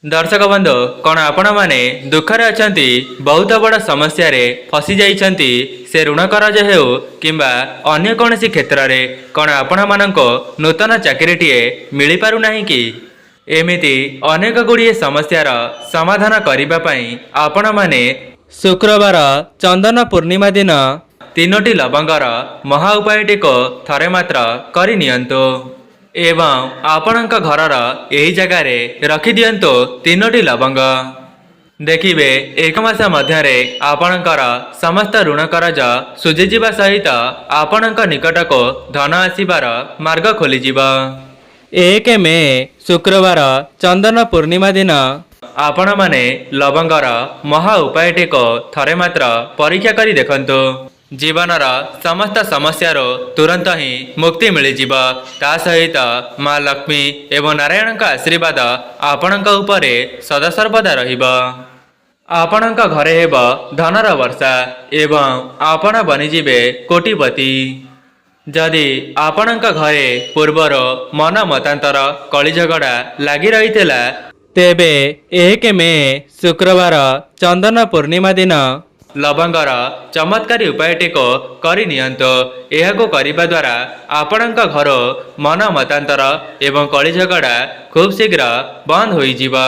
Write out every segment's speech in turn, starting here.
दर्शक बंधु कौन आपण मैंने दुखरे अच्छा बहुत बड़ समस्या फसी जाइछंती से ऋण करज हेउ किंबा अन्य कौन सी क्षेत्र में कौन आपण मानक नूतन चाकरीटीए मिल पारु नहीं कि एमिति अनेक गुड़िए समस्यार समाधान करने आपण मैंने शुक्रवार चंदन पूर्णिमा दिन तीनोटी लवंगर महा उपायटी को थरे मात्र करि नियंतु एवं आपणक घरर यही जगार रखी दियंतु तीनोटी लवंग देखिबे एक मास मध्य आपणकर समस्त ऋण करज सुझीजिबा सहित आपणक निकट को धन आसीबार मार्ग खोलीजिब। 1 मे शुक्रवार चंदन पूर्णिमा दिन आपण माने लवंगर महा उपायटी को थरे मात्र परीक्षा करी देखंतु जीवनर समस्त समस्यार तुरंत ही मुक्ति मिलजिब। ता सहित माँ लक्ष्मी एवं नारायण का आशीर्वाद आपणक उपरे सदासर्वदा रहिब। आपणक घरे हेब धनर वर्षा एवं आपण बनिजिबे कोटिपति। जदि आपणक घरे पूर्वर मन मतांतर कली झगड़ा लगी रही तेबे 1 मे शुक्रवार चंदन पूर्णिमा दिन लवंगर चमत्कारी उपायटी को करि नियंतु। एहाको करिबा द्वारा आपणक घर मन मतांतर एवं कली झगड़ा खूब शीघ्र बंद होई जिबा।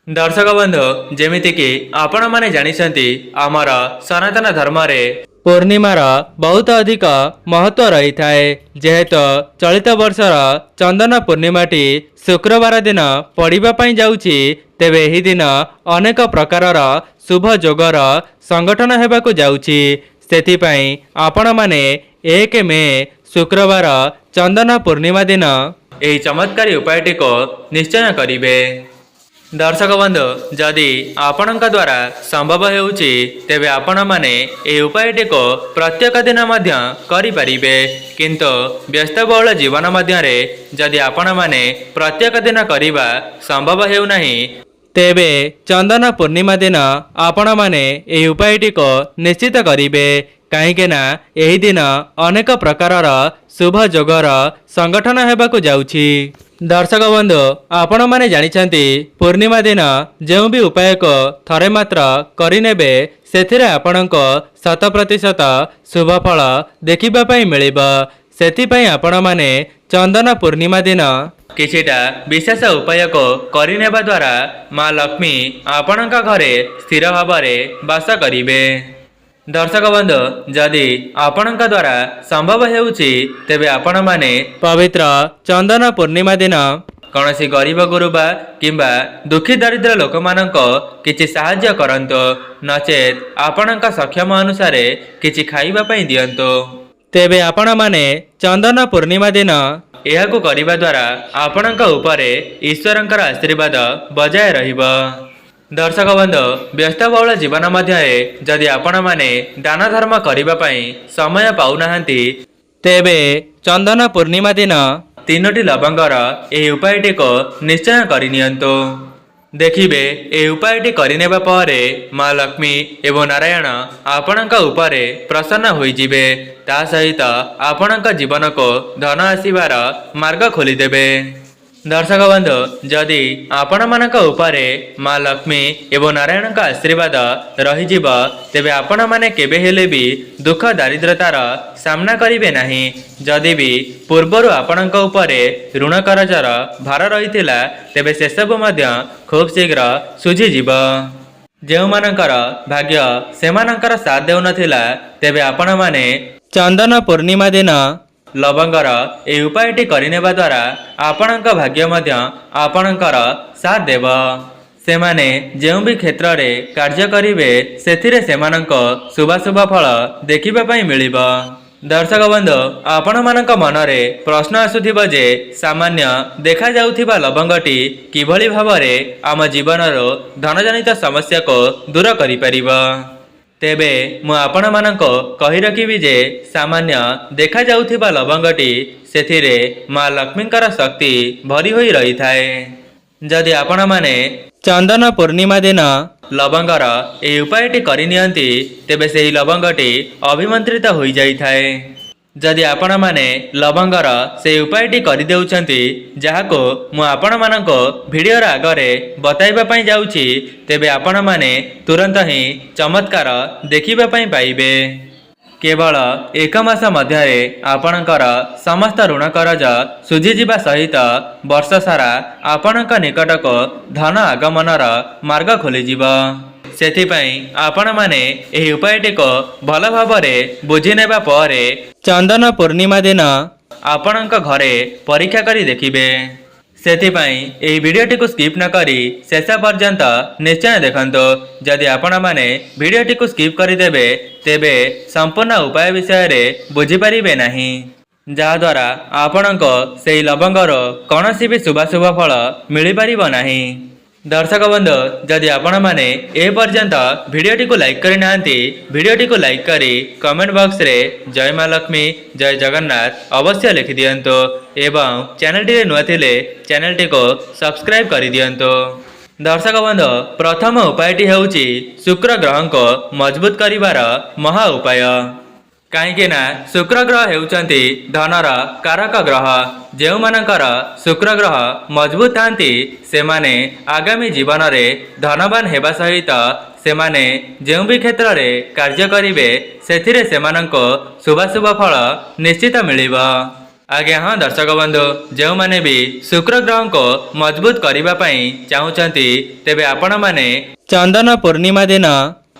दर्शक बंधु जेमिति कि आपण माने जानिसंती आमर सनातन धर्म रे पूर्णिमार बहुत अधिक महत्व रही थाए जेहेतु चलित वर्षर चंदन पूर्णिमाटी शुक्रवार दिन पड़िबा पई जाउची तेबे एही दिन अनेक प्रकारर शुभ जोगर संगठन हेबाकु जाउची। सेथिपाई आपण माने 1 मे शुक्रवार चंदन पूर्णिमा दिन एही चमत्कारी उपायटी को निश्चय करिवे। दर्शक बंधु जदि आपणक द्वारा संभव हेउची तेबे आपण माने ए उपायटी को प्रत्येक दिन मध्य करि परिबे किंतु व्यस्तबहुल जीवन मध्य रे जदि आपण माने प्रत्येक दिन करिबा संभव हेउ नाही तेबे चंदन पूर्णिमा दिन आपण माने ए उपायटी को निश्चित करिबे कहीं ना एही दिन अनेक प्रकारर शुभ जोगर संगठन हेबाकु जाउची। दर्शक बंधु आपण माने जानिछंती पूर्णिमा दिन जो भी उपाय को थरे मात्र करिनेबे सेथिरे आपणको 100% शुभ फल देखिबा पई मिलिबा। सेथिपई आपण माने चंदन पूर्णिमा दिन किछिटा विशेष उपाय को करिनेबा द्वारा माँ लक्ष्मी आपणक घरे स्थिर भावरे वास करिवे। दर्शक बंधु जदि आपणक द्वारा संभव हेउची तेबे आपण माने पवित्र चंदन पूर्णिमा दिन कौनसी गरीब गुरुबा किंबा दुखी दरिद्र लोक मानक किछि साहाय्य करंतो नचेत आपणक सक्षम अनुसार किछि खाइबा पई दियंतो। तेबे आपण माने चंदन पूर्णिमा दिन एहाकु करिबा द्वारा आपणक उपरे ईश्वरंकर आशीर्वाद बजाय रहिबो। दर्शक बंधु व्यस्तबहुल जीवन मध्य जदि आपण माने दान धर्म करिबा पई समय पाउनाहांती तेबे चंदन पूर्णिमा दिन तीनोटी लवंगर एही उपायटी को निश्चय करि नियंतु। देखिबे ए उपायटी करिनेबा परे माँ लक्ष्मी एवं नारायण आपणक उपरे प्रसन्न होई जिबे। ता सहित आपणक जीवन को धन आसीबार मार्ग खोलीदेबे। दर्शक बंधु जदि आपण मानक उपरे माँ लक्ष्मी एवं नारायण का आशीर्वाद रहीजिब तेबे आपण माने केबे हेले भी दुख दारिद्रतार सामना करिवे नाही। जदि भी पूर्वरु आपणक उपरे ऋण करजर भार रहिथिला तेबे से सब मध्य खूब शीघ्र सुझीजिब। जेउ मानकर भाग्य सेमानकर साथ देउ नथिला तेबे आपण माने चंदन पूर्णिमा दिन लवंगर ए उपायटी करिनेबा द्वारा आपणक भाग्य मध्य आपणकर साथ देव। सेमाने जेउ भी क्षेत्र रे कार्य करिवे सेथिरे सेमानक शुभ फल देखिबा पई मिलिबो। दर्शक बंधु आपण मानक मनरे प्रश्न आसुथिबो जे सामान्य देखा जाउथिबा लवंगटी किभली भावरे आम जीवनर धनजनित समस्या को दूर करि परिबो। तेबे मु आपण मानक कहि रखिबि जे सामान्य देखा जाउथिबा लवंगटी सेथिरे माँ लक्ष्मीकर शक्ति भरी होई रही थाए। जदि आपण माने चंदन पूर्णिमा दिन लवंगर ए उपायटी करि नियंती तेबे सेही लवंगटी अभिमंत्रित होई जाई थाए। जदि आपण माने लवंगर से उपायटी करदेउछंती जहाको मु आपण मानको वीडियो आगरे बताइबा पई जाउछि तेबे आपण माने तुरंत ही चमत्कार देखिबा पई पाइबे। केवल एक मास मध्यरे आपणकर समस्त ऋण करज सुझीजिबा सहित वर्ष सारा आपणक निकटक धन आगमनर मार्ग खोलीजिब। सेथिपाई आपण माने एही उपायटी को भल भावरे बुझी नेबा परे चंदन पूर्णिमा दिन आपणक घरे परीक्षा करी देखिबे। सेथिपाई एही वीडियोटी को स्किप न करी शेष पर्यंत निश्चय देखंतो। जदि आपण माने वीडियोटी को स्किप करिदेबे तेबे संपूर्ण उपाय विषय रे बुझी परिबे नाही, जहा द्वारा आपणको सेही लवंगर कौनसी भी शुभ फल मिली परिबो नाही। दर्शक बंधु जदि आपण माने ए पर्यंत वीडियोटी को लाइक करि नांती वीडियोटी को लाइक करी कमेंट बॉक्स रे जय मां लक्ष्मी जय जगन्नाथ अवश्य लिखि दियंतो एवं चैनल टी नुआ थिले चैनल टी को सब्सक्राइब करि दियंतो। दर्शक बंधु प्रथम उपायटी हेउची शुक्र ग्रह को मजबूत करिवार महा उपाय। कहीं ना शुक्र ग्रह हेउचंती धनर कारक ग्रह। जो मानकर शुक्र ग्रह मजबूत थांती से माने आगामी जीवन रे धनवान हेबा सहित से माने जो भी क्षेत्र रे कार्य करिवे सेथिरे सेमानंको शुभ फल निश्चित मिलिबा। आगे हाँ दर्शक बंधु जो माने भी शुक्र ग्रह को मजबूत करबा पई चाहुचंती तेबे आपण माने चंदन पूर्णिमा दिन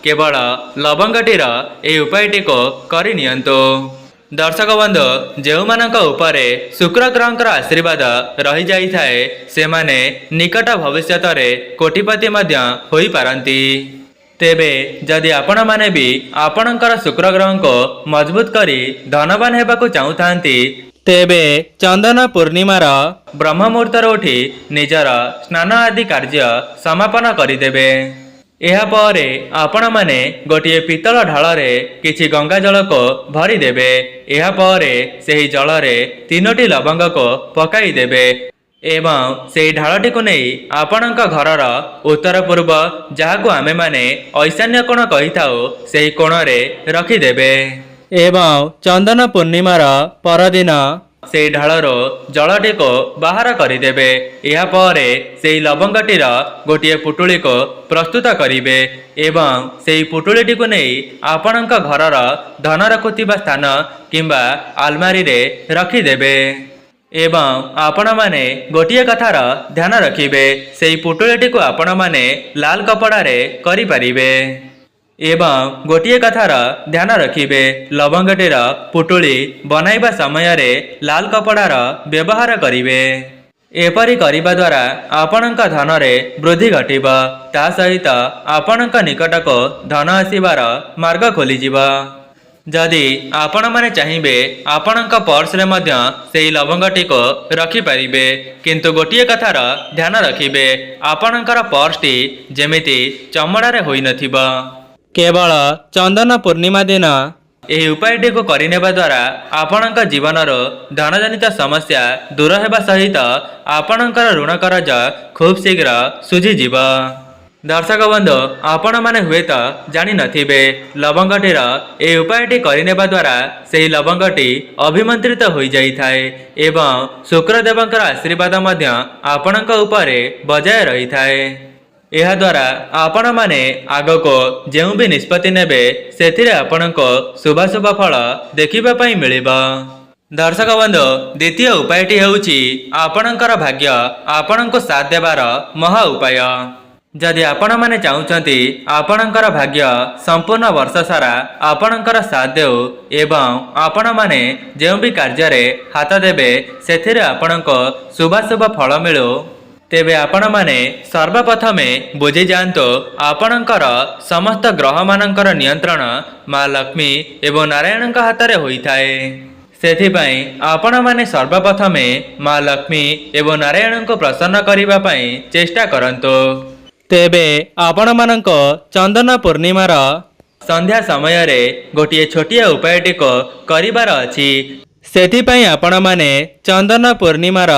केवल लवंगटीर ए उपायटी को करि नियंतो। दर्शक बंधु जो मानक उपरे शुक्र ग्रहंकर आशीर्वाद रही जाई थाए से माने निकट भविष्यत रे कोटिपति मध्य होई पारंती। तेबे जदि आपण माने भी आपणकर शुक्र ग्रह को मजबूत करी धनवान हेबाकु चाहुथांती तेबे चंदन पूर्णिमार ब्रह्म मुहूर्तर उठी निजर स्नान आदि कार्य समापन करिदेबे। एहा परे आपण माने गोटिए पीतल ढाଳରେ किछि गंगा जल को भरी देबे। एहा परे सेही जल रे 3टी लवंग को पकाई देबे एवं सेही ढाळटी को नै आपणक घरर उत्तर पूर्व जहाको आमे माने ऐशान्य कोण कहिथाओ सेही कोण रे रखी देबे एवं चंदन पूर्णिमार परदिन से ढाळरो जलटी को बाहर करिदेबे। एहा परे सेही लवंगटीर गोटिए पुटुली को प्रस्तुत करिबे एवं सेही पुटुलीटी को नै आपणक घरर धन रखुथिबा स्थान किंबा आलमारी रे रखिदेबे एवं आपण माने गोटिए कथार ध्यान रखिबे सेही पुटुलीटी को आपण माने लाल कपड़ा रे करि परिबे एवं गोटिए कथार ध्यान रखिबे लवंगटीर पुटुली बनाइबा समय रे लाल कपड़ार व्यवहार करिबे। एपरि करिबा द्वारा आपणक धन रे वृद्धि घटिबा ता सहित आपणक निकटक धन आसीबार मार्ग खोलीजिबा। जदि आपण माने चाहिबे आपणक पर्स रे मध्य सेही लवंगटी को रखि परिबे किंतु गोटिए कथार ध्यान रखिबे आपणकर पर्स टी जेमिति चमड़ा रे होई नथिबा। केवल चंदन पूर्णिमा दिन एही उपायटी को करिनेबा द्वारा आपणक जीवनर धनजनित समस्या दूर हेबा सहित आपणकर ऋण करज खूब शीघ्र सुझीजिब। दर्शक बंधु आपण माने हुए तो जानि नथिबे लवंगटीर ए उपायटी करिनेबा द्वारा सेही लवंगटी अभिमंत्रित होई जाई थाए एवं शुक्रदेवंकर आशीर्वाद मध्य आपणक उपरे बजाय रही थाए। एहा द्वारा आपण माने आग को जेउ भी निष्पत्ति नेबे सेथिरे आपणको शुभ फल देखिबा पई मिलिबा। दर्शक बंधु द्वितीय उपायटी हेउची आपणकर भाग्य आपणको साथ देबार महा उपाय। जदि आपण माने चाहुचंती आपणकर भाग्य संपूर्ण वर्ष सारा आपणकर साथ देउ एवं आपण माने जेउ भी कार्य रे हाथ देबे सेथिरे आपणको शुभ फल मिलु तेबे आपण माने सर्वप्रथमे बुझी जांतो आपणकर समस्त ग्रह मानकर नियंत्रण मां लक्ष्मी एवं नारायण हाथ रे होई थाए। सेथिपाई आपण माने सर्वप्रथमे मां लक्ष्मी एवं नारायण को प्रसन्न करिबा पई चेष्टा करंतो। तेबे आपण माननको चंदन पूर्णिमार संध्या समय रे गोटिए छोटिया उपायटी को करिबार अछि। सेथिपाई आपण माने चंदन पूर्णिमार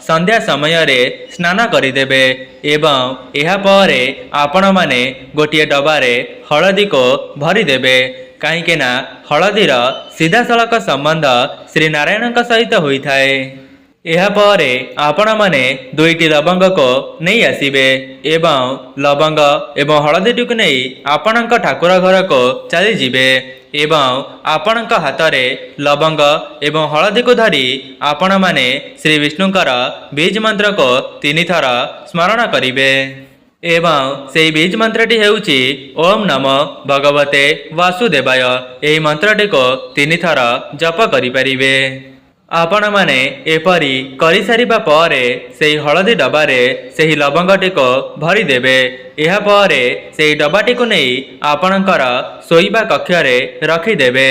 संध्या समय रे स्नान करिदेबे एवं एहा परे आपण माने गोटिए डबारे हळदी को भरी देबे କାହିଁକି ନା ହଳଦୀର ସିଧାସଳଖ ସମ୍ବନ୍ଧ ଶ୍ରୀ ନାରାୟଣଙ୍କ ସହିତ ହୋଇଥାଏ। ଏହାପରେ ଆପଣମାନେ 2ଟି ଲବଙ୍ଗକୁ ନେଇ ଆସିବେ ଏବଂ ଲବଙ୍ଗ ଏବଂ ହଳଦୀଟିକୁ ନେଇ ଆପଣଙ୍କ ଠାକୁର ଘରକୁ ଚାଲିଯିବେ ଏବଂ ଆପଣଙ୍କ ହାତରେ ଲବଙ୍ଗ ଏବଂ ହଳଦୀକୁ ଧରି ଆପଣମାନେ ଶ୍ରୀ ବିଷ୍ଣୁଙ୍କର ବୀଜ ମନ୍ତ୍ରକୁ 3 ଥର ସ୍ମରଣ କରିବେ ଏବଂ ସେହି ବୀଜ ମନ୍ତ୍ରଟି ହେଉଛି ଓମ୍ ନମୋ ଭଗବତେ ବାସୁଦେବାୟ। ଏହି ମନ୍ତ୍ରଟିକୁ 3 ଥର ଜପ କରିପାରିବେ। ଆପଣମାନେ ଏପରି କରିସାରିବା ପରେ ସେହି ହଳଦୀ ଡବାରେ ସେହି ଲବଙ୍ଗଟିକୁ ଭରିଦେବେ। ଏହାପରେ ସେହି ଡବାଟିକୁ ନେଇ ଆପଣଙ୍କର ଶୋଇବା କକ୍ଷରେ ରଖିଦେବେ।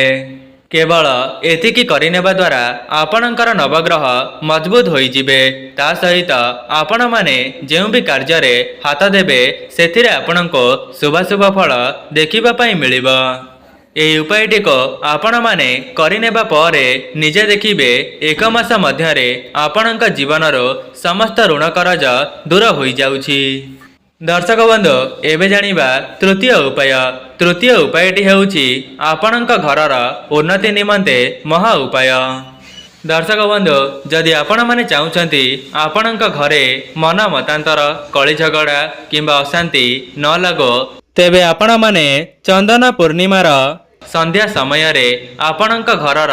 କେବଳ ଏତିକି କରିନେବା ଦ୍ୱାରା ଆପଣଙ୍କର ନବଗ୍ରହ ମଜବୁତ ହୋଇଯିବେ। ତା ସହିତ ଆପଣମାନେ ଯେଉଁ ବି କାର୍ଯ୍ୟରେ ହାତ ଦେବେ ସେଥିରେ ଆପଣଙ୍କୁ ଶୁଭାଶୁଭ ଫଳ ଦେଖିବା ପାଇଁ ମିଳିବ। ଏହି ଉପାୟଟିକୁ ଆପଣମାନେ କରିନେବା ପରେ ନିଜେ ଦେଖିବେ 1 ମାସ ମଧ୍ୟରେ ଆପଣଙ୍କ ଜୀବନରୁ ସମସ୍ତ ଋଣ କରଜ ଦୂର ହୋଇଯାଉଛି। ଦର୍ଶକ ବନ୍ଧୁ, ଏବେ ଜାଣିବା ତୃତୀୟ ଉପାୟ। ତୃତୀୟ ଉପାୟଟି ହେଉଛି ଆପଣଙ୍କ ଘରର ଉନ୍ନତି ନିମନ୍ତେ ମହା ଉପାୟ। ଦର୍ଶକ ବନ୍ଧୁ, ଯଦି ଆପଣମାନେ ଚାହୁଁଛନ୍ତି ଆପଣଙ୍କ ଘରେ ମନ ମତାନ୍ତର, କଳି ଝଗଡ଼ା କିମ୍ବା ଅଶାନ୍ତି ନ ଲାଗୁ, ତେବେ ଆପଣମାନେ ଚନ୍ଦନ ପୂର୍ଣ୍ଣିମାର ସନ୍ଧ୍ୟା ସମୟରେ ଆପଣଙ୍କ ଘରର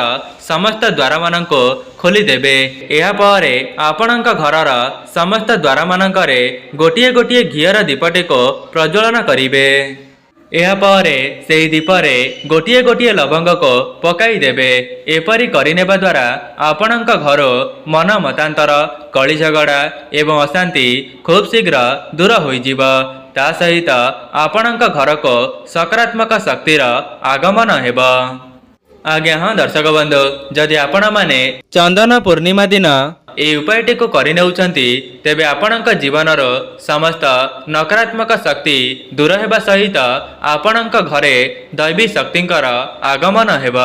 ସମସ୍ତ ଦ୍ୱାରମାନଙ୍କୁ ଖୋଲିଦେବେ। ଏହାପରେ ଆପଣଙ୍କ ଘରର ସମସ୍ତ ଦ୍ୱାରମାନଙ୍କରେ ଗୋଟିଏ ଗୋଟିଏ ଘିଅର ଦୀପଟିକୁ ପ୍ରଜ୍ୱଳନ କରିବେ। ଏହାପରେ ସେହି ଦୀପରେ ଗୋଟିଏ ଗୋଟିଏ ଲବଙ୍ଗକୁ ପକାଇଦେବେ। ଏପରି କରିନେବା ଦ୍ୱାରା ଆପଣଙ୍କ ଘରୁ ମନ ମତାନ୍ତର, କଳି ଝଗଡ଼ା ଏବଂ ଅଶାନ୍ତି ଖୁବ୍ ଶୀଘ୍ର ଦୂର ହୋଇଯିବ। ତା ସହିତ ଆପଣଙ୍କ ଘରକୁ ସକାରାତ୍ମକ ଶକ୍ତିର ଆଗମନ ହେବ। ଆଜ୍ଞା ହଁ ଦର୍ଶକ ବନ୍ଧୁ, ଯଦି ଆପଣମାନେ ଚନ୍ଦନ ପୂର୍ଣ୍ଣିମା ଦିନ ଏହି ଉପାୟଟିକୁ କରିନେଉଛନ୍ତି, ତେବେ ଆପଣଙ୍କ ଜୀବନର ସମସ୍ତ ନକାରାତ୍ମକ ଶକ୍ତି ଦୂର ହେବା ସହିତ ଆପଣଙ୍କ ଘରେ ଦୈବୀ ଶକ୍ତିଙ୍କର ଆଗମନ ହେବ।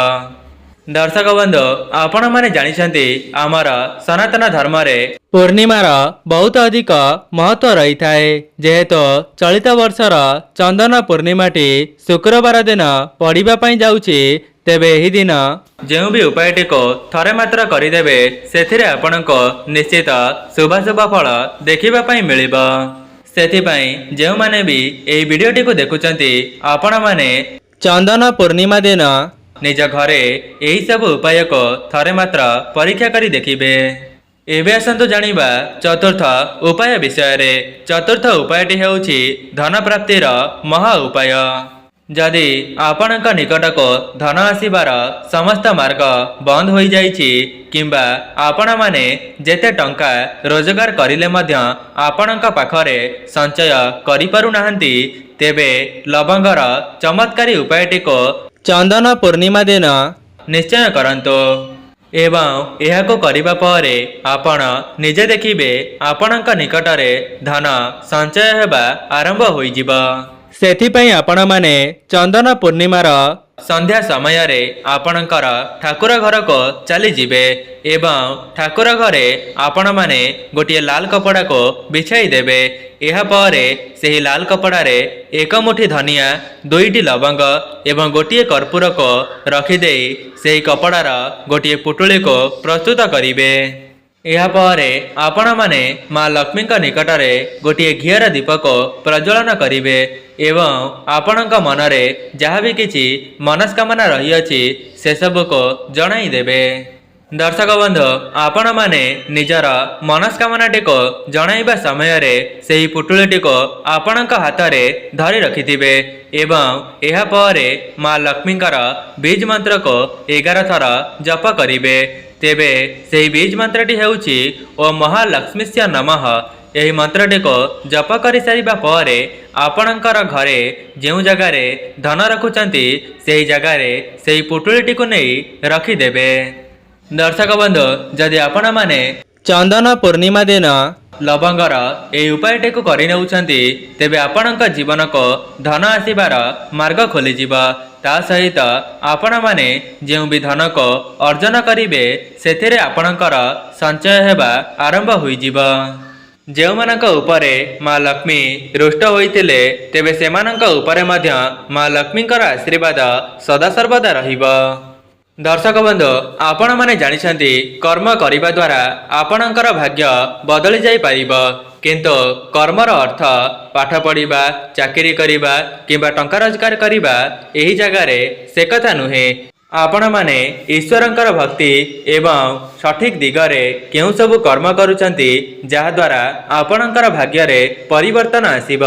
ଦର୍ଶକ ବନ୍ଧୁ, ଆପଣମାନେ ଜାଣିଛନ୍ତି ଆମର ସନାତନ ଧର୍ମରେ ପୂର୍ଣ୍ଣିମାର ବହୁତ ଅଧିକ ମହତ୍ତ୍ୱ ରହିଥାଏ। ଯେହେତୁ ଚଳିତ ବର୍ଷର ଚନ୍ଦନ ପୂର୍ଣ୍ଣିମାଟି ଶୁକ୍ରବାର ଦିନ ପଡ଼ିବା ପାଇଁ ଯାଉଛି, ତେବେ ଏହି ଦିନ ଯେଉଁ ବି ଉପାୟଟିକୁ ଥରେ ମାତ୍ର କରିଦେବେ ସେଥିରେ ଆପଣଙ୍କୁ ନିଶ୍ଚିତ ଶୁଭାଶୁଭ ଫଳ ଦେଖିବା ପାଇଁ ମିଳିବ। ସେଥିପାଇଁ ଯେଉଁମାନେ ବି ଏହି ଭିଡ଼ିଓଟିକୁ ଦେଖୁଛନ୍ତି, ଆପଣମାନେ ଚନ୍ଦନ ପୂର୍ଣ୍ଣିମା ଦିନ ନିଜ ଘରେ ଏହି ସବୁ ଉପାୟକୁ ଥରେ ମାତ୍ର ପରୀକ୍ଷା କରି ଦେଖିବେ। ଏବେ ଆସନ୍ତୁ ଜାଣିବା ଚତୁର୍ଥ ଉପାୟ ବିଷୟରେ। ଚତୁର୍ଥ ଉପାୟଟି ହେଉଛି ଧନ ପ୍ରାପ୍ତିର ମହା ଉପାୟ। ଯଦି ଆପଣଙ୍କ ନିକଟକୁ ଧନ ଆସିବାର ସମସ୍ତ ମାର୍ଗ ବନ୍ଦ ହୋଇଯାଇଛି କିମ୍ବା ଆପଣମାନେ ଯେତେ ଟଙ୍କା ରୋଜଗାର କରିଲେ ମଧ୍ୟ ଆପଣଙ୍କ ପାଖରେ ସଞ୍ଚୟ କରିପାରୁନାହାନ୍ତି, ତେବେ ଲବଙ୍ଗର ଚମତ୍କାରୀ ଉପାୟଟିକୁ ଚନ୍ଦନ ପୂର୍ଣ୍ଣିମା ଦିନ ନିଶ୍ଚୟ କରନ୍ତୁ ଏବଂ ଏହାକୁ କରିବା ପରେ ଆପଣ ନିଜେ ଦେଖିବେ ଆପଣଙ୍କ ନିକଟରେ ଧନ ସଞ୍ଚୟ ହେବା ଆରମ୍ଭ ହୋଇଯିବ। ସେଥିପାଇଁ ଆପଣମାନେ ଚନ୍ଦନ ପୂର୍ଣ୍ଣିମାର ସନ୍ଧ୍ୟା ସମୟରେ ଆପଣଙ୍କର ଠାକୁର ଘରକୁ ଚାଲିଯିବେ ଏବଂ ଠାକୁର ଘରେ ଆପଣମାନେ ଗୋଟିଏ ଲାଲ କପଡ଼ାକୁ ବିଛାଇ ଦେବେ। ଏହାପରେ ସେହି ଲାଲ କପଡ଼ାରେ 1 ମୁଠି ଧନିଆ, 2ଟି ଲବଙ୍ଗ ଏବଂ ଗୋଟିଏ କର୍ପୂରକୁ ରଖିଦେଇ ସେହି କପଡ଼ାର ଗୋଟିଏ ପୁଟୁଳିକୁ ପ୍ରସ୍ତୁତ କରିବେ। ଏହାପରେ ଆପଣମାନେ ମା ଲକ୍ଷ୍ମୀଙ୍କ ନିକଟରେ ଗୋଟିଏ ଘିଅର ଦୀପକୁ ପ୍ରଜ୍ୱଳନ କରିବେ ଏବଂ ଆପଣଙ୍କ ମନରେ ଯାହା ବି କିଛି ମନସ୍କାମନା ରହିଅଛି ସେସବୁକୁ ଜଣାଇଦେବେ। ଦର୍ଶକ ବନ୍ଧୁ, ଆପଣମାନେ ନିଜର ମନସ୍କାମନାଟିକୁ ଜଣାଇବା ସମୟରେ ସେହି ପୁଟୁଳିଟିକୁ ଆପଣଙ୍କ ହାତରେ ଧରି ରଖିଥିବେ ଏବଂ ଏହାପରେ ମା ଲକ୍ଷ୍ମୀଙ୍କର ବୀଜ ମନ୍ତ୍ରକୁ 11 ଥର ଜପ କରିବେ। ତେବେ ସେହି ବୀଜ ମନ୍ତ୍ରଟି ହେଉଛି ଓମ୍ ମହାଲକ୍ଷ୍ମୀସ୍ୟ ନମଃ। ଏହି ମନ୍ତ୍ରଟିକୁ ଜପ କରିସାରିବା ପରେ ଆପଣଙ୍କର ଘରେ ଯେଉଁ ଜାଗାରେ ଧନ ରଖୁଛନ୍ତି ସେହି ଜାଗାରେ ସେହି ପୁଟୁଳିଟିକୁ ନେଇ ରଖିଦେବେ। ଦର୍ଶକ ବନ୍ଧୁ, ଯଦି ଆପଣମାନେ ଚନ୍ଦନ ପୂର୍ଣ୍ଣିମା ଦିନ ଲବଙ୍ଗର ଏହି ଉପାୟଟିକୁ କରିନେଉଛନ୍ତି, ତେବେ ଆପଣଙ୍କ ଜୀବନକୁ ଧନ ଆସିବାର ମାର୍ଗ ଖୋଲିଯିବ। ତା ସହିତ ଆପଣମାନେ ଯେଉଁ ବି ଧନକୁ ଅର୍ଜନ କରିବେ ସେଥିରେ ଆପଣଙ୍କର ସଞ୍ଚୟ ହେବା ଆରମ୍ଭ ହୋଇଯିବ। ଯେଉଁମାନଙ୍କ ଉପରେ ମା ଲକ୍ଷ୍ମୀ ରୁଷ୍ଟ ହୋଇଥିଲେ ତେବେ ସେମାନଙ୍କ ଉପରେ ମଧ୍ୟ ମା ଲକ୍ଷ୍ମୀଙ୍କର ଆଶୀର୍ବାଦ ସଦାସର୍ବଦା ରହିବ। ଦର୍ଶକ ବନ୍ଧୁ, ଆପଣମାନେ ଜାଣିଛନ୍ତି କର୍ମ କରିବା ଦ୍ୱାରା ଆପଣଙ୍କର ଭାଗ୍ୟ ବଦଳି ଯାଇପାରିବ, କିନ୍ତୁ କର୍ମର ଅର୍ଥ ପାଠ ପଢ଼ିବା, ଚାକିରି କରିବା କିମ୍ବା ଟଙ୍କା ରୋଜଗାର କରିବା ଏହି ଜାଗାରେ ସେ କଥା ନୁହେଁ। ଆପଣମାନେ ଈଶ୍ୱରଙ୍କର ଭକ୍ତି ଏବଂ ସଠିକ ଦିଗରେ କେଉଁ ସବୁ କର୍ମ କରୁଛନ୍ତି ଯାହାଦ୍ୱାରା ଆପଣଙ୍କର ଭାଗ୍ୟରେ ପରିବର୍ତ୍ତନ ଆସିବ।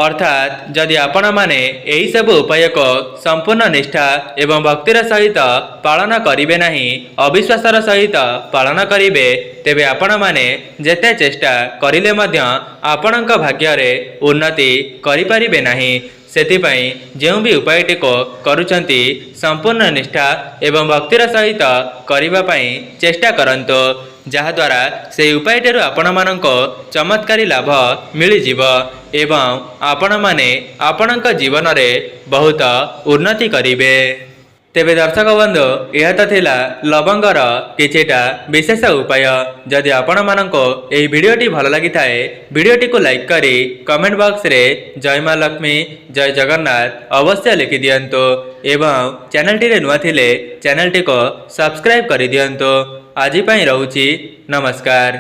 ଅର୍ଥାତ୍ ଯଦି ଆପଣମାନେ ଏହିସବୁ ଉପାୟକୁ ସମ୍ପୂର୍ଣ୍ଣ ନିଷ୍ଠା ଏବଂ ଭକ୍ତିର ସହିତ ପାଳନ କରିବେ ନାହିଁ, ଅବିଶ୍ୱାସର ସହିତ ପାଳନ କରିବେ, ତେବେ ଆପଣମାନେ ଯେତେ ଚେଷ୍ଟା କରିଲେ ମଧ୍ୟ ଆପଣଙ୍କ ଭାଗ୍ୟରେ ଉନ୍ନତି କରିପାରିବେ ନାହିଁ। ସେଥିପାଇଁ ଯେଉଁ ବି ଉପାୟଟିକୁ କରୁଛନ୍ତି ସମ୍ପୂର୍ଣ୍ଣ ନିଷ୍ଠା ଏବଂ ଭକ୍ତିର ସହିତ କରିବା ପାଇଁ ଚେଷ୍ଟା କରନ୍ତୁ, ଯାହାଦ୍ୱାରା ସେହି ଉପାୟଟିରୁ ଆପଣମାନଙ୍କୁ ଚମତ୍କାରୀ ଲାଭ ମିଳିଯିବ ଏବଂ ଆପଣମାନେ ଆପଣଙ୍କ ଜୀବନରେ ବହୁତ ଉନ୍ନତି କରିବେ। ତେବେ ଦର୍ଶକ ବନ୍ଧୁ, ଏହା ତ ଥିଲା ଲବଙ୍ଗର କିଛିଟା ବିଶେଷ ଉପାୟ। ଯଦି ଆପଣମାନଙ୍କୁ ଏହି ଭିଡ଼ିଓଟି ଭଲ ଲାଗିଥାଏ, ଭିଡ଼ିଓଟିକୁ ଲାଇକ୍ କରି କମେଣ୍ଟ ବକ୍ସରେ ଜୟ ମା ଲକ୍ଷ୍ମୀ, ଜୟ ଜଗନ୍ନାଥ ଅବଶ୍ୟ ଲେଖିଦିଅନ୍ତୁ ଏବଂ ଚ୍ୟାନେଲଟିରେ ନୂଆ ଥିଲେ ଚ୍ୟାନେଲଟିକୁ ସବସ୍କ୍ରାଇବ୍ କରିଦିଅନ୍ତୁ। ଆଜି ପାଇଁ ରହୁଛି, ନମସ୍କାର।